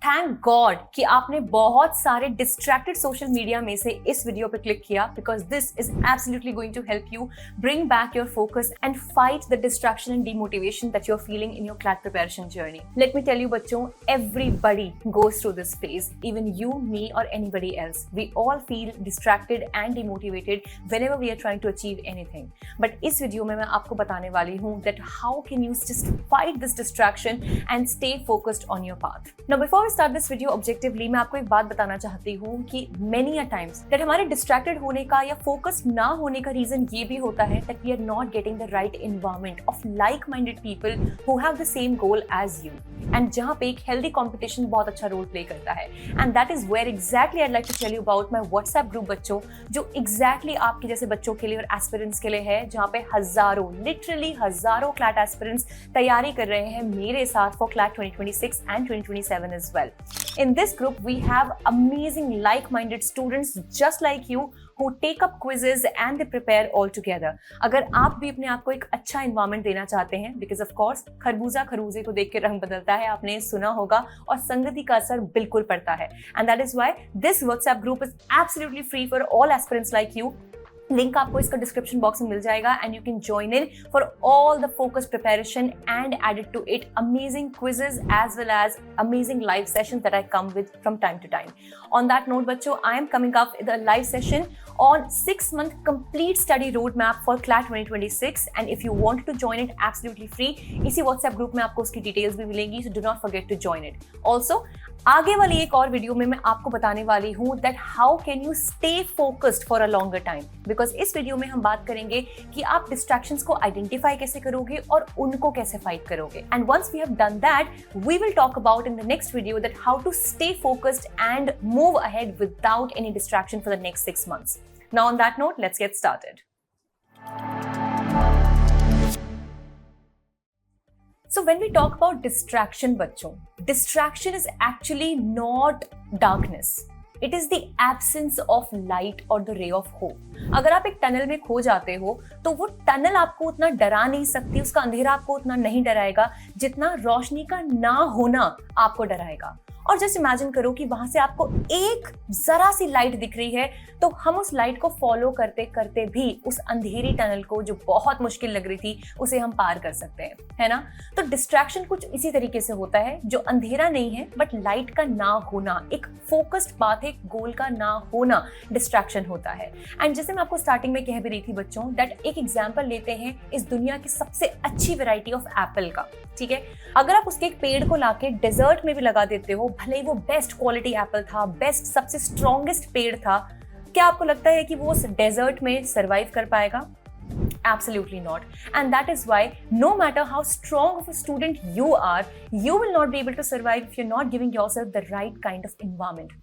Thank God कि आपने बहुत सारे डिस्ट्रैक्टेड सोशल मीडिया में से इस वीडियो पे क्लिक किया, because this is absolutely going to help you bring back your focus and fight the distraction and demotivation that you are feeling in your CLAT preparation journey. Let me tell you बच्चों, everybody goes through this phase, even you, me और anybody else. We all feel distracted and demotivated whenever we are trying to achieve anything. But इस video में मैं आपको बताने वाली हूँ that how can you just fight this distraction and stay focused on your path. Now before start this video objectively, मैं आपको एक बात बताना चाहती हूँ कि मेनी अ टाइम्स दैट हमारे डिस्ट्रैक्टेड होने का या फोकस ना होने का रीजन ये भी होता है that we are not getting the right environment of like minded people who have the same goal as you, and जहाँ पे एक हेल्दी कॉम्पिटिशन बहुत अच्छा रोल प्ले करता है. And that is where exactly I like to tell you about my WhatsApp group बच्चों, जो exactly आपके जैसे बच्चों के लिए और एस्पिरेंट्स के लिए है, जहाँ पे हजारों, लिटरली हजारों क्लैट एस्पिरेंट्स तैयारी कर रहे हैं मेरे साथ for CLAT 2026 and 2027 as well. In this group, we have amazing like-minded students just like you who take up quizzes and they prepare all together. अगर आप भी अपने आप को एक अच्छा environment देना चाहते हैं, because of course खरबूजा खरबूजे को देख के रंग बदलता है, आपने सुना होगा, और संगति का असर बिल्कुल पड़ता है. And that is why this WhatsApp group is absolutely free for all aspirants like you. Link आपको इसका डिस्क्रिप्शन बॉक्स में मिल जाएगा and you can join in for all the focus preparation and added to it amazing quizzes as well as amazing live session that I come with from time to time. On that note बच्चों, I am coming up with a live session on 6-month complete study roadmap for CLAT 2026, and if you want to join it absolutely free, इसी WhatsApp group में आपको उसकी details भी मिलेंगी, so do not forget to join it. Also, आगे वाली एक और वीडियो में मैं आपको बताने वाली हूँ that how can you stay focused for a longer time, because इस वीडियो में हम बात करेंगे कि आप distractions को identify कैसे करोगे और उनको कैसे fight करोगे. And once we have done that, we will talk about in the next video that how to stay focused and move ahead without any distraction for the next 6 months. Now on that note, let's get started. So when we talk about distraction, बच्चों, distraction is actually not darkness. It is the absence of light or the ray of hope. अगर आप एक tunnel में खो जाते हो तो वो टनल आपको उतना डरा नहीं सकती, उसका अंधेरा आपको उतना नहीं डराएगा जितना रोशनी का ना होना आपको डराएगा. और जस्ट इमेजिन करो कि वहां से आपको एक जरा सी लाइट दिख रही है, तो हम उस लाइट को फॉलो करते करते भी उस अंधेरी टनल को, जो बहुत मुश्किल लग रही थी, उसे हम पार कर सकते हैं, है ना. तो डिस्ट्रैक्शन कुछ इसी तरीके से होता है, जो अंधेरा नहीं है बट लाइट का ना होना, एक फोकस्ड पाथ, एक गोल का ना होना डिस्ट्रैक्शन होता है. एंड जैसे मैं आपको स्टार्टिंग में कह भी रही थी बच्चों, दैट एक एग्जाम्पल लेते हैं इस दुनिया की सबसे अच्छी वेराइटी ऑफ एप्पल का. ठीक है, अगर आप उसके एक पेड़ को लाके डेजर्ट में भी लगा देते हो, भले ही वो बेस्ट क्वालिटी एप्पल था, बेस्ट सबसे स्ट्रॉन्गेस्ट पेड़ था, क्या आपको लगता है कि वो उस डेजर्ट में सरवाइव कर पाएगा? Absolutely not. And that is why no matter how strong of a student you are, you will not be able to survive if you're not giving yourself the right kind of environment.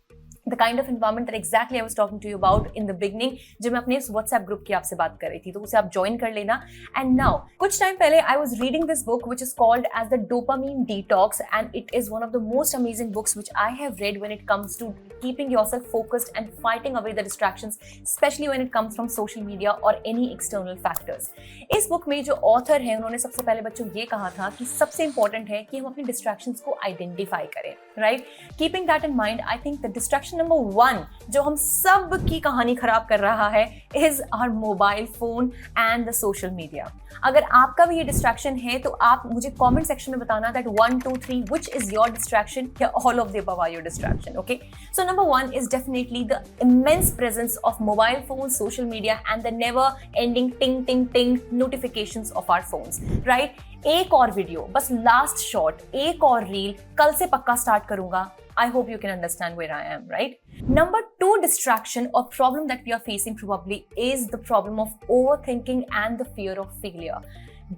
The kind of environment that exactly I was talking to you about in the beginning, जब मैं अपने इस WhatsApp group की आपसे बात कर रही थी, तो उसे आप ज्वाइन कर लेना. And now, कुछ टाइम पहले I was reading this book which is called as the Dopamine Detox, and it is one of the most amazing books which I have read when it comes to keeping yourself focused and fighting away the distractions, especially when it comes from social media or any external factors. इस book में जो author है, उन्होंने सबसे पहले बच्चों ये कहा था कि सबसे इंपॉर्टेंट है कि हम अपने डिस्ट्रैक्शंस को आइडेंटिफाई करें, right. Keeping that in mind, I think the distraction number 1 जो हम सब की कहानी खराब कर रहा है is our mobile phone and the social media. अगर आपका भी ये डिस्ट्रैक्शन है तो आप मुझे कमेंट सेक्शन में बताना that 1, 2, 3 which is your distraction, या all of the above are your distraction. Okay, so number 1 is definitely the immense presence of mobile phones, social media and the never ending ting ting ting notifications of our phones, right. एक और video, बस last shot, एक और reel कल से पक्का start करूंगा. I hope you can understand where I am, right? Number 2 distraction or problem that we are facing probably is the problem of overthinking and the fear of failure.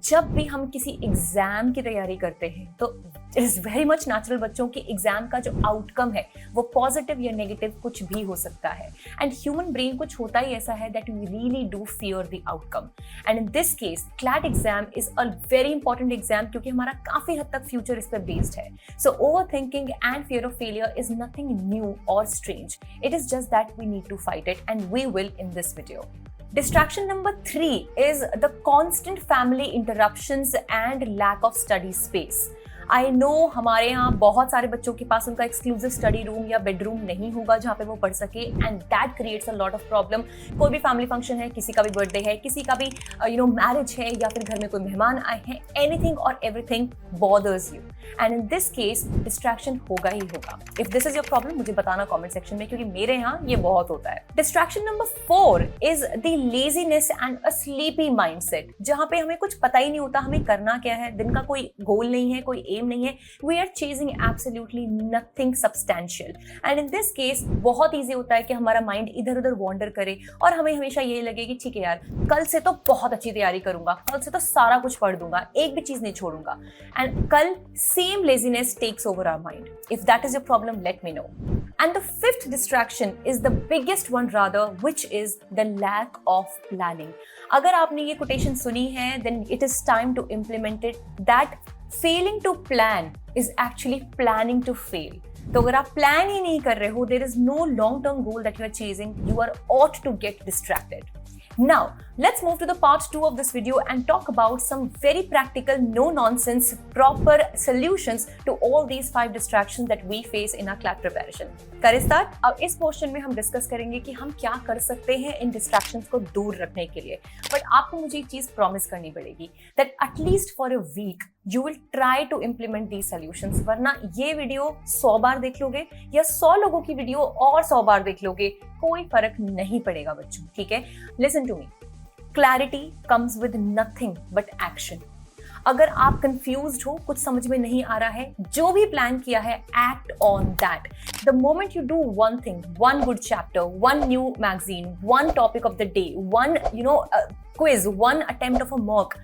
जब भी हम किसी एग्जाम की तैयारी करते हैं तो it is very much natural बच्चों की एग्जाम का जो आउटकम है वो पॉजिटिव या नेगेटिव कुछ भी हो सकता है. एंड ह्यूमन ब्रेन कुछ होता ही ऐसा है that we really do fear the outcome. And in this case CLAT exam is a very important exam, क्योंकि हमारा काफी हद तक फ्यूचर इस पर बेस्ड है. So over thinking and fear of failure is nothing new और strange. It is just that we need to fight it, and we will in this video. Distraction number 3 is the constant family interruptions and lack of study space. I know हमारे यहाँ बहुत सारे बच्चों के पास उनका exclusive study room या bedroom नहीं होगा जहाँ पे वो पढ़ सके, and that creates a lot of problem. कोई भी फैमिली फंक्शन है, किसी का भी बर्थडे है, किसी का भी मैरिज है, या फिर घर में कोई मेहमान आए हैं, एनीथिंग और everything bothers you, and in this case distraction होगा ही होगा। If this is your problem मुझे बताना कमेंट सेक्शन में, क्योंकि मेरे यहाँ ये बहुत होता है। Distraction number 4 is the laziness and a sleepy mindset, जहाँ पे हमें कुछ पता ही नहीं होता हमें करना क्या है, दिन का कोई गोल नहीं है, कोई एम नहीं है, we are chasing absolutely nothing substantial, and in this case बहुत ईजी होता है कि हमारा माइंड इधर उधर वॉन्डर करे और हमें हमेशा ये लगे कि ठीक है यार, कल से तो बहुत अच्छी तैयारी करूंगा, कल से तो सारा कुछ पढ़ दूंगा, एक भी चीज नहीं छोड़ूंगा, एंड कल same laziness takes over our mind. If that is your problem, let me know. And the fifth distraction is the biggest one rather, which is the lack of planning. अगर आपने ये quotation सुनी है, then it is time to implement it. That failing to plan is actually planning to fail. तो अगर आप plan ही नहीं कर रहे हो, there is no long-term goal that you are chasing, you are ought to get distracted. Now, let's move to the part 2 of this video and talk about some very practical, no-nonsense, proper solutions to all these 5 distractions that we face in our CLAT preparation. करें start? अब इस portion में हम discuss करेंगे कि हम क्या कर सकते हैं इन डिस्ट्रैक्शंस को दूर रखने के लिए। बट आपको मुझे एक चीज प्रॉमिस करनी पड़ेगी, that at least for a week you will try to implement these solutions, वरना ये वीडियो 100 बार देख लोगे या 100 लोगों की वीडियो और 100 बार देख लोगे, कोई फर्क नहीं पड़ेगा बच्चों, ठीक है? Listen to me, clarity comes with nothing but action. अगर आप कंफ्यूज्ड हो, कुछ समझ में नहीं आ रहा है, जो भी प्लान किया है, act on that. The moment you do one thing, one good chapter, one new magazine, one topic of the day, one quiz, one attempt of a mock,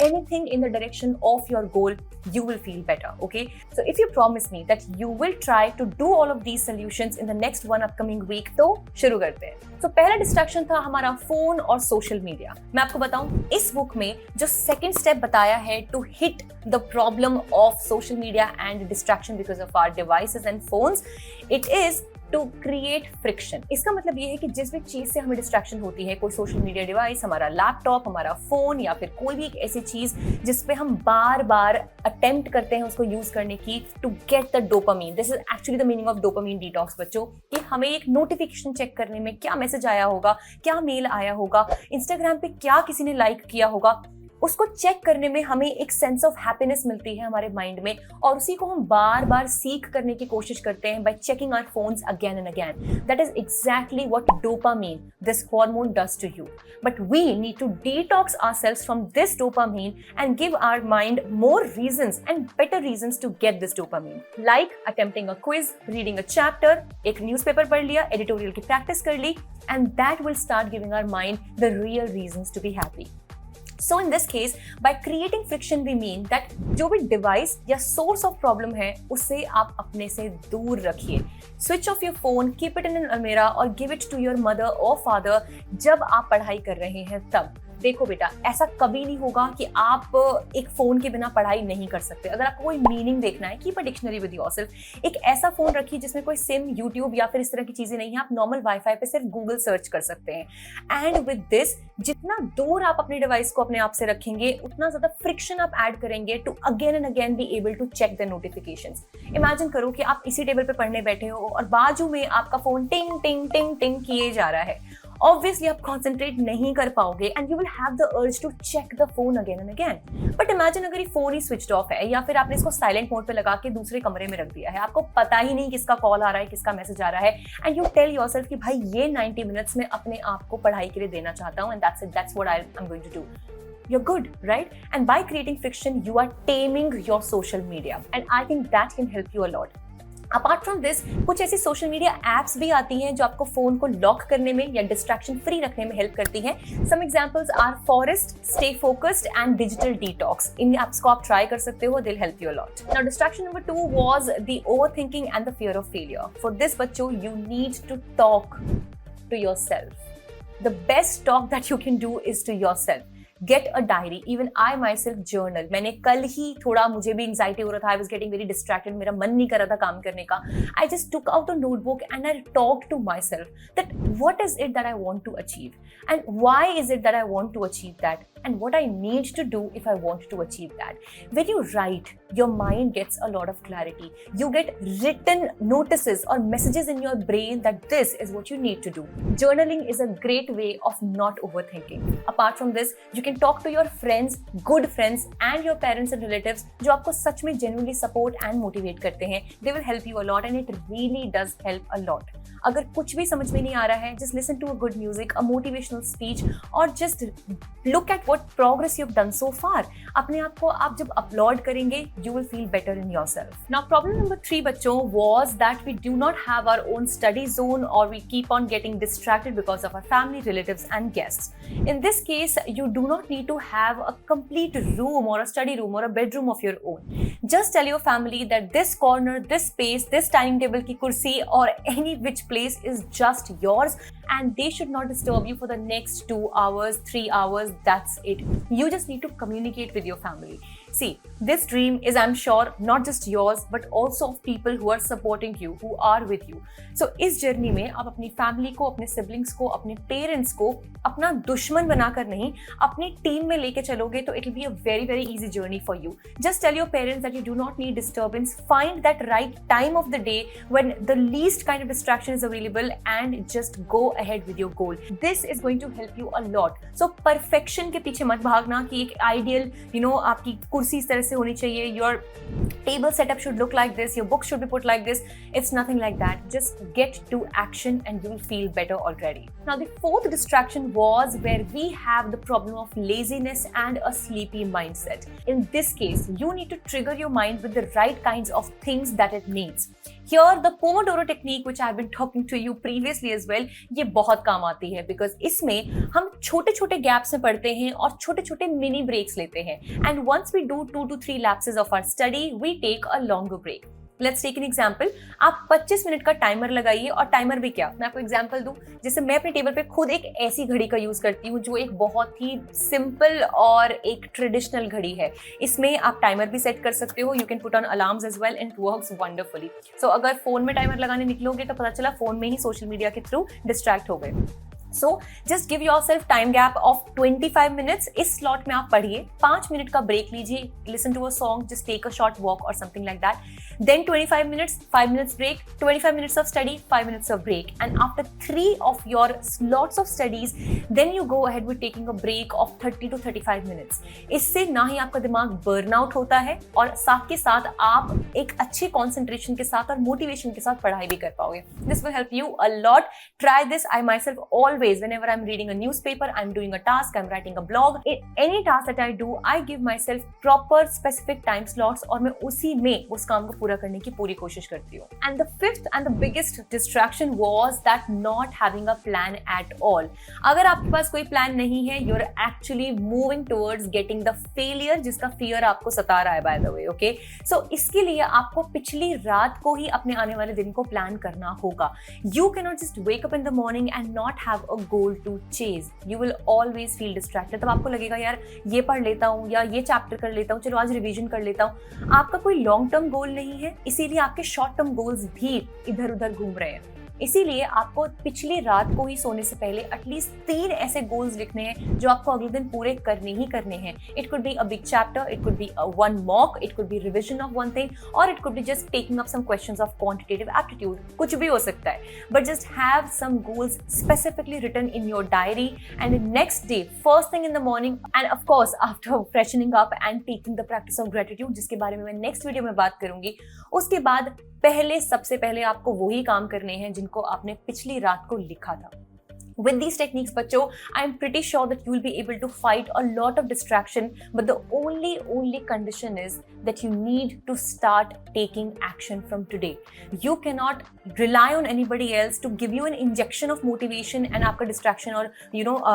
anything in the direction of your goal, you will feel better, okay? So if you promise me that you will try to do all of these solutions in the next one upcoming week, तो शुरू करते हैं। तो पहला distraction था हमारा phone और social media. मैं आपको बताऊं, इस बुक में जो सेकंड स्टेप बताया है to hit the problem of social media and distraction because of our devices and phones, it is to create friction. इसका मतलब ये है कि जिस भी चीज से हमें डिस्ट्रैक्शन होती है, कोई सोशल मीडिया डिवाइस, हमारा लैपटॉप, हमारा फोन, या फिर कोई भी एक ऐसी चीज जिसपे हम बार बार अटेम्प्ट करते हैं उसको यूज करने की, to get the dopamine. This is actually the meaning of dopamine detox बच्चों, कि हमें एक नोटिफिकेशन चेक करने में, क्या मैसेज आया होगा, क्या मेल आया होगा, इंस्टाग्राम पे क्या किसी ने लाइक किया होगा, उसको चेक करने में हमें एक सेंस ऑफ हैप्पीनेस मिलती है हमारे माइंड में, और उसी को हम बार बार सीख करने की कोशिश करते हैं by checking our phones again and again. That is exactly what dopamine, this hormone, does to you. But we need to detox ourselves from this dopamine and give our mind more reasons and better reasons to get this dopamine, like attempting a quiz, reading a chapter, एक newspaper पढ़ लिया, editorial की practice कर ली, and that will start giving our mind the real reasons to be happy. So in this case, by creating friction, we mean that जो भी device या source of problem है उससे आप अपने से दूर रखिए। Switch off your phone, keep it in an अलमीरा और give it to your mother और फादर जब आप पढ़ाई कर रहे हैं तब। देखो बेटा, ऐसा कभी नहीं होगा कि आप एक फोन के बिना पढ़ाई नहीं कर सकते। अगर आपको कोई मीनिंग देखना है, keep a dictionary with yourself. एक ऐसा फोन रखिए जिसमें कोई सिम, यूट्यूब या फिर इस तरह की चीजें नहीं है, आप नॉर्मल वाईफाई पे सिर्फ गूगल सर्च कर सकते हैं। एंड विद दिस, जितना दूर आप अपने डिवाइस को अपने आप से रखेंगे, उतना ज्यादा फ्रिक्शन आप ऐड करेंगे to again and again be able to check the notifications. Imagine करो कि आप इसी टेबल पे पढ़ने बैठे हो और बाजू में आपका फोन टिंग टिंग टिंग टिंग किए जा रहा है। Obviously आप concentrate नहीं कर पाओगे and you will have the urge to check the phone again and again. But imagine अगर ये फोन ही switched off है या फिर आपने इसको साइलेंट मोड पे लगा के दूसरे कमरे में रख दिया है, आपको पता ही नहीं किसका कॉल आ रहा है, किसका मैसेज आ रहा है, and you tell yourself कि भाई ये 90 मिनट्स में अपने आप को पढ़ाई के लिए देना चाहता हूँ, and that's it, that's what I'm going to do. You're good, right? And by creating friction, you are taming your social media, and I think that can help you a lot. Apart from this, कुछ ऐसी social media apps भी आती हैं जो आपको phone को lock करने में या डिस्ट्रैक्शन फ्री रखने में हेल्प करती हैं। Some examples are Forest, Stay Focused and Digital Detox. इन एप्स को आप ट्राई कर सकते हो, they will help you a lot. Now distraction number 2 was the overthinking and the fear of failure. For this बच्चों, you need to talk to yourself. The best talk that you can do is to yourself. Get a diary. Even I myself journal. मैंने कल ही थोड़ा, मुझे भी anxiety हो रहा था, I was getting very distracted, मेरा मन नहीं कर रहा था काम करने का। I just took out a notebook and I talked to myself that what is it that I want to achieve and why is it that I want to achieve that, and what I need to do if I want to achieve that. When you write, your mind gets a lot of clarity. You get written notices or messages in your brain that this is what you need to do. Journaling is a great way of not overthinking. Apart from this, you can talk to your friends, good friends, and your parents and relatives जो आपको सच में genuinely support and motivate करते हैं. They will help you a lot and it really does help a lot. अगर कुछ भी समझ में नहीं आ रहा है, just listen to a good music, a motivational speech, or just look at what progress you've done so far. अपने आप को आप जब upload करेंगे, you will feel better in yourself. Now, problem number 3, बच्चों, was that we do not have our own study zone or we keep on getting distracted because of our family, relatives, and guests. In this case, you do not need to have a complete room or a study room or a bedroom of your own. Just tell your family that this corner, this space, this dining table की कुर्सी or any which place is just yours and they should not disturb you for the next 2 hours, 3 hours. That's it. You just need to communicate with your family. See, this dream is, I'm sure, not just yours, but also of people who are supporting you, who are with you. So, इस journey में आप अपनी family को, अपने siblings को, अपने parents को अपना दुश्मन बनाकर नहीं, अपनी team में लेके चलोगे तो it will be a very, very easy journey for you. Just tell your parents that you do not need disturbance. Find that right time of the day when the least kind of distraction is available and just go ahead with your goal. This is going to help you a lot. So, perfection के पीछे मत भागना कि एक ideal, आपकी कुर्सी इस तरह से होनी चाहिए, your table setup should look like this, your books should be put like this. It's nothing like that. Just get to action and you will feel better already. Now, the 4th distraction was where we have the problem of laziness and a sleepy mindset. In this case, you need to trigger your mind with the right kinds of things that it needs. Here, the Pomodoro technique, which I've been talking to you previously as well, ये बहुत काम आती है because इसमें हम छोटे-छोटे gaps में पढ़ते हैं और छोटे-छोटे mini breaks लेते हैं. And once we do 2 to 3 lapses of our study, we take a longer break. Let's take an example. आप 25 मिनट का टाइमर लगाइए और टाइमर भी क्या, मैं आपको एग्जांपल दूं. जैसे मैं अपने टेबल पे खुद एक ऐसी घड़ी का यूज करती हूँ जो एक बहुत ही सिंपल और एक ट्रेडिशनल घड़ी है. इसमें आप टाइमर भी सेट कर सकते हो. You can put on alarms as well and it works wonderfully. So अगर फोन में टाइमर लगाने निकलोगे तो पता चला फोन में ही सोशल मीडिया के थ्रू डिस्ट्रैक्ट हो गए. So just give yourself time gap of 25 minutes. इस slot में आप पढ़िए, 5 मिनट का break लीजिए, listen to a song, just take a short walk or something like that. Then 25 minutes, 5 minutes break, 25 minutes of study, 5 minutes of break. And after 3 of your slots of studies, then you go ahead with taking a break of 30 to 35 minutes. इससे ना ही आपका दिमाग burnout होता है और साथ के साथ आप एक अच्छे concentration के साथ और motivation के साथ पढ़ाई भी कर पाओगे. This will help you a lot. Try this. I myself always, whenever I'm reading a newspaper, I'm doing a task, I'm writing a blog, any task that I do, I give myself proper specific time slots और मैं उसी में उस काम को पूरा करने की पूरी कोशिश करती हूँ. And the 5th and the biggest distraction was that not having a plan at all. अगर आपके पास कोई plan नहीं है, you're actually moving towards getting the failure जिसका fear आपको सता रहा है, by the way, okay? So इसके लिए आपको पिछली रात को ही अपने आने वाले दिन को plan करना होगा. You cannot just wake up in the morning and not have a goal to chase. You will always feel distracted. तब आपको लगेगा यार ये पढ़ लेता हूँ या ये चैप्टर कर लेता हूँ, चलो आज रिवीजन कर लेता हूँ. आपका कोई लॉन्ग टर्म गोल नहीं है, इसीलिए आपके शॉर्ट टर्म गोल्स भी इधर उधर घूम रहे हैं. इसीलिए आपको पिछली रात को ही सोने से पहले एटलीस्ट 3 ऐसे गोल्स लिखने हैं जो आपको अगले दिन पूरे करने ही करने हैं. It could be a big chapter, it could be one mock, it could be revision of one thing, और it could be just taking up some questions of quantitative aptitude. कुछ भी हो सकता है, but just have some goals specifically written in your diary and next day first thing in the morning and of course after freshening up and taking the practice of gratitude, जिसके बारे में मैं next video में बात करूंगी. उसके बाद सबसे पहले आपको वही काम करने हैं जिनको आपने पिछली रात को लिखा था. With these techniques, बच्चों, I'm pretty sure that you will be able to fight a lot of distraction, but the only condition is that you need to start taking action from today. You cannot rely on anybody else to give you an injection of motivation and आपका distraction और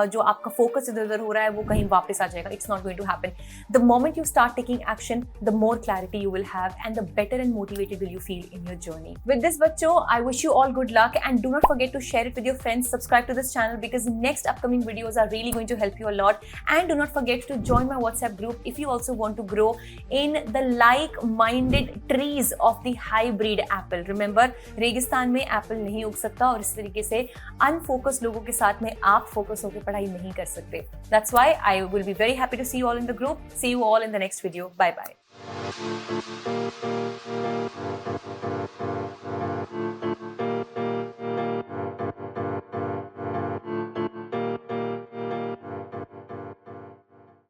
जो आपका focus इधर-उधर हो रहा है वो कहीं वापस आ जाएगा. It's not going to happen. The moment you start taking action, the more clarity you will have and the better and motivated will you feel in your journey. With this, बच्चों, I wish you all good luck and do not forget to share it with your friends. Subscribe to this this channel because next upcoming videos are really going to help you a lot. And do not forget to join my WhatsApp group if you also want to grow in the like-minded trees of the hybrid apple. Remember, रेगिस्तान में Apple नहीं उग सकता और इस तरीके से unfocus लोगों के साथ में आप फोकस होकर पढ़ाई नहीं कर सकते. That's why I will be very happy to see you all in the group. See you all in the next video. Bye bye.